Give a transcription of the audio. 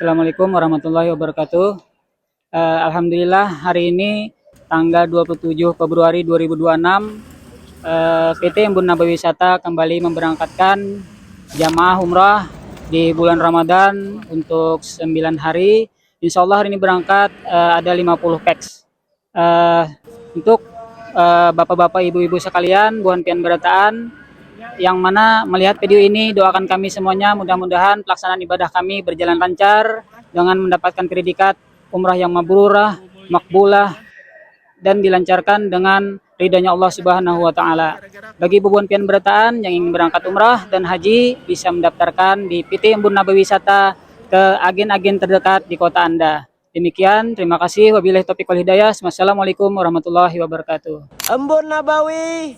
Assalamualaikum warahmatullahi wabarakatuh. Alhamdulillah hari ini tanggal 27 Februari 2026 PT Embun Nabawi Wisata kembali memberangkatkan jamaah umrah di bulan Ramadan untuk 9 hari. Insya Allah hari ini berangkat ada 50 peks. Untuk bapak-bapak, ibu-ibu sekalian, buan pian berataan yang mana melihat video ini, doakan kami semuanya mudah-mudahan pelaksanaan ibadah kami berjalan lancar dengan mendapatkan predikat umrah yang mabrurah, makbulah, dan dilancarkan dengan ridhonya Allah Subhanahu wa taala. Bagi bubuan pian berataan yang ingin berangkat umrah dan haji bisa mendaftarkan di PT Embun Nabawi Wisata ke agen-agen terdekat di kota Anda. Demikian, terima kasih. Wabillahi taufiq wal hidayah. Wassalamualaikum warahmatullahi wabarakatuh. Embun Nabawi.